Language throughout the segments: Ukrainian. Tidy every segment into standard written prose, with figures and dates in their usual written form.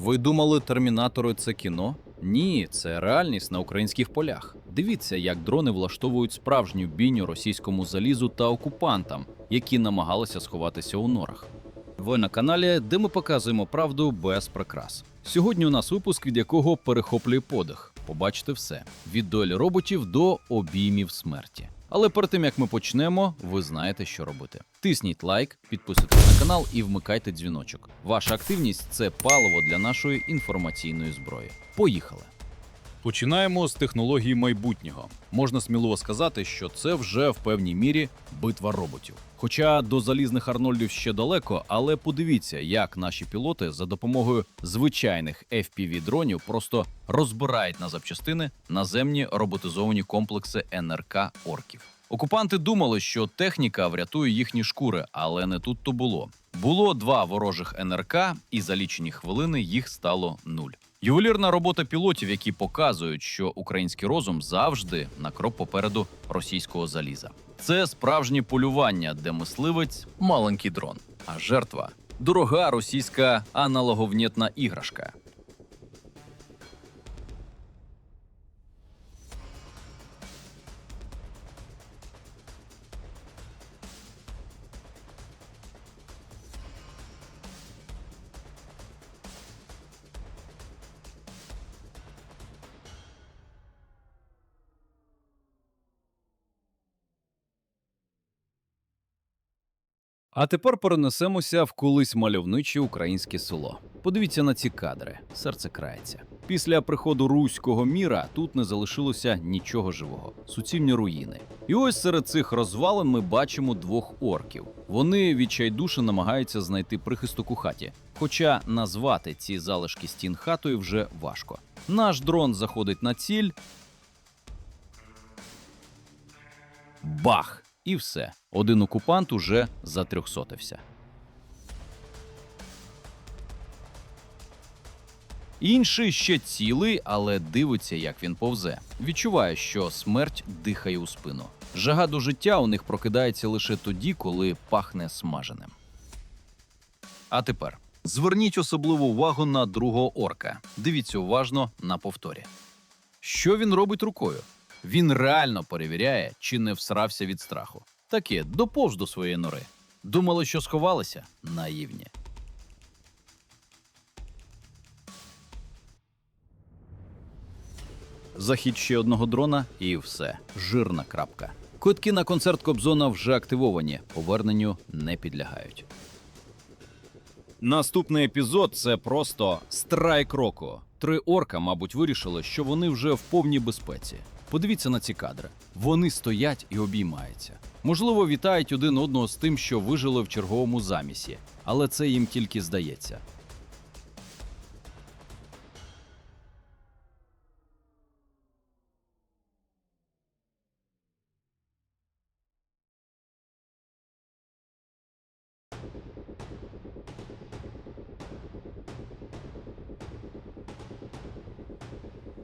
Ви думали, термінатори – це кіно? Ні, це реальність на українських полях. Дивіться, як дрони влаштовують справжню бійню російському залізу та окупантам, які намагалися сховатися у норах. Ви на каналі, де ми показуємо правду без прикрас. Сьогодні у нас випуск, від якого перехоплює подих. Побачите все – від дуелі роботів до обіймів смерті. Але перед тим, як ми почнемо, ви знаєте, що робити. Тисніть лайк, підписуйтесь на канал і вмикайте дзвіночок. Ваша активність – це паливо для нашої інформаційної зброї. Поїхали! Починаємо з технології майбутнього. Можна сміливо сказати, що це вже в певній мірі битва роботів. Хоча до залізних Арнольдів ще далеко, але подивіться, як наші пілоти за допомогою звичайних FPV-дронів просто розбирають на запчастини наземні роботизовані комплекси НРК «Орків». Окупанти думали, що техніка врятує їхні шкури, але не тут-то було. Було 2 ворожих НРК, і за лічені хвилини їх стало 0. Ювелірна робота пілотів, які показують, що український розум завжди на крок попереду російського заліза. Це справжнє полювання, де мисливець – маленький дрон, а жертва – дорога російська аналоговнєтна іграшка. А тепер перенесемося в колись мальовниче українське село. Подивіться на ці кадри, серце крається. Після приходу руського міра тут не залишилося нічого живого, суцільні руїни. І ось серед цих розвалин ми бачимо 2 орків. Вони відчайдушно намагаються знайти прихисток у хаті, хоча назвати ці залишки стін хатою вже важко. Наш дрон заходить на ціль. Бах! І все. Один окупант уже затрьохсотився. Інший ще цілий, але дивиться, як він повзе. Відчуває, що смерть дихає у спину. Жага до життя у них прокидається лише тоді, коли пахне смаженим. А тепер зверніть особливу увагу на другого орка. Дивіться уважно на повторі. Що він робить рукою? Він реально перевіряє, чи не всрався від страху. Таке, доповз до своєї нори. Думали, що сховалися? Наївні. Захід ще одного дрона і все. Жирна крапка. Квитки на концерт Кобзона вже активовані, поверненню не підлягають. Наступний епізод – це просто страйк року. 3 орка, мабуть, вирішили, що вони вже в повній безпеці. Подивіться на ці кадри. Вони стоять і обіймаються. Можливо, вітають один одного з тим, що вижили в черговому замісі. Але це їм тільки здається.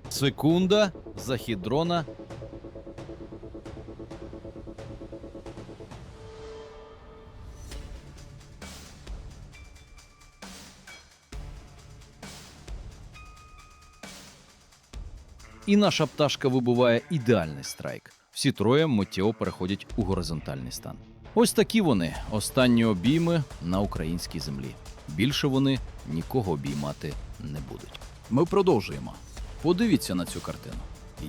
Секунда, захід дрона. І наша пташка вибиває ідеальний страйк. Всі троє миттєво переходять у горизонтальний стан. Ось такі вони, останні обійми на українській землі. Більше вони нікого обіймати не будуть. Ми продовжуємо. Подивіться на цю картину.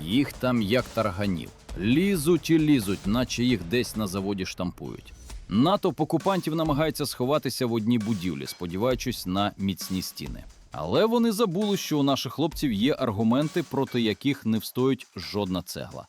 Їх там як тарганів. Лізуть і лізуть, наче їх десь на заводі штампують. Натовп окупантів намагається сховатися в одній будівлі, сподіваючись на міцні стіни. Але вони забули, що у наших хлопців є аргументи, проти яких не встоїть жодна цегла.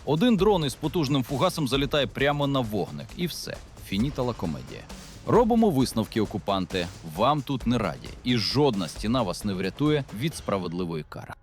Один дрон із потужним фугасом залітає прямо на вогник. І все. Фініта ла комедія. Робимо висновки, окупанти. Вам тут не раді. І жодна стіна вас не врятує від справедливої кари.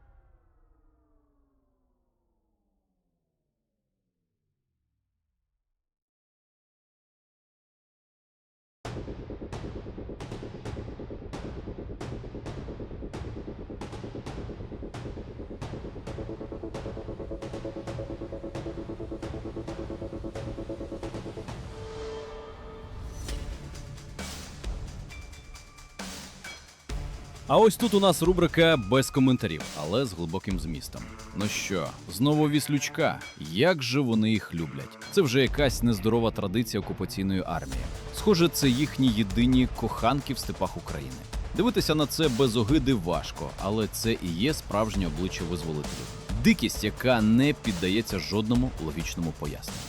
А ось тут у нас рубрика без коментарів, але з глибоким змістом. Ну що, знову віслючка? Як же вони їх люблять? Це вже якась нездорова традиція окупаційної армії. Схоже, це їхні єдині коханки в степах України. Дивитися на це без огиди важко, але це і є справжнє обличчя визволителів. Дикість, яка не піддається жодному логічному поясненню.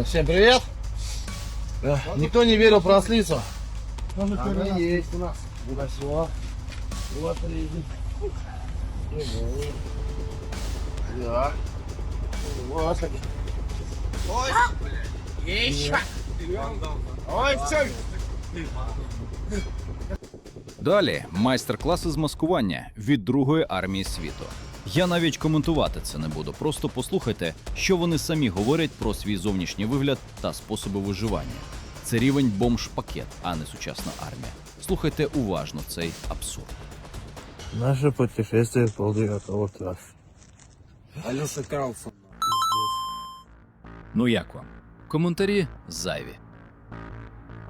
Всем привет! Никто не верил про ослицу. Она есть у нас. Хорошо. Вот лежит. Да. Вот так. Ой, есть. Ой, все. Далі майстер-класи з маскування від Другої армії світу. Я навіть коментувати це не буду, просто послухайте, що вони самі говорять про свій зовнішній вигляд та способи виживання. Це рівень бомж-пакет, а не сучасна армія. Слухайте уважно цей абсурд. Наше путешествие в полдевятого класса. Алёша Карлсон. Ну як вам? Коментарі зайві.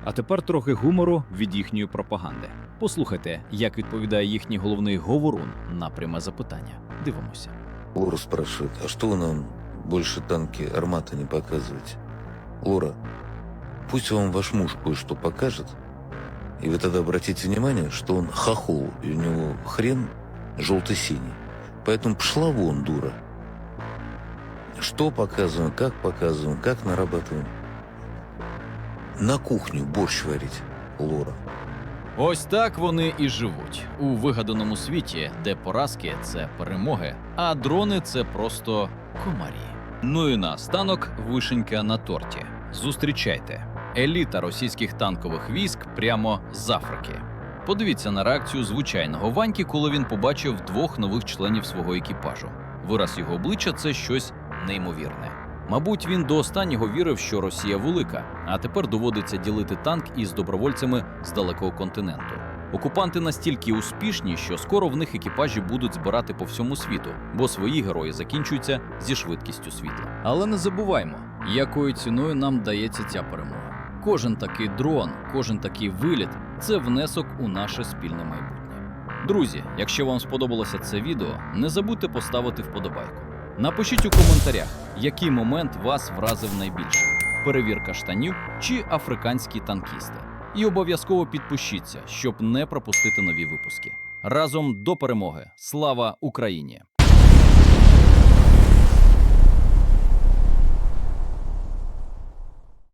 А тепер трохи гумору від їхньої пропаганди. Послухайте, як відповідає їхній головний говорун на пряме запитання. Дивимося. Лора спрашивает, а что вы нам больше танки Армата не показываете? Лора, пусть вам ваш муж кое-что покажет, и вы тогда обратите внимание, что он хохол, и у него хрен желто-синий. Поэтому пошла вон, дура. Что показываем, как нарабатываем. На кухню борщ варить, Лора. Ось так вони і живуть у вигаданому світі, де поразки – це перемоги, а дрони – це просто комарі. Ну і наостанок вишенька на торті. Зустрічайте. Еліта російських танкових військ прямо з Африки. Подивіться на реакцію звичайного Ваньки, коли він побачив двох нових членів свого екіпажу. Вираз його обличчя – це щось неймовірне. Мабуть, він до останнього вірив, що Росія велика, а тепер доводиться ділити танк із добровольцями з далекого континенту. Окупанти настільки успішні, що скоро в них екіпажі будуть збирати по всьому світу, бо свої герої закінчуються зі швидкістю світла. Але не забуваймо, якою ціною нам дається ця перемога. Кожен такий дрон, кожен такий виліт – це внесок у наше спільне майбутнє. Друзі, якщо вам сподобалося це відео, не забудьте поставити вподобайку. Напишіть у коментарях, який момент вас вразив найбільше – перевірка штанів чи африканські танкісти. І обов'язково підпишіться, щоб не пропустити нові випуски. Разом до перемоги! Слава Україні!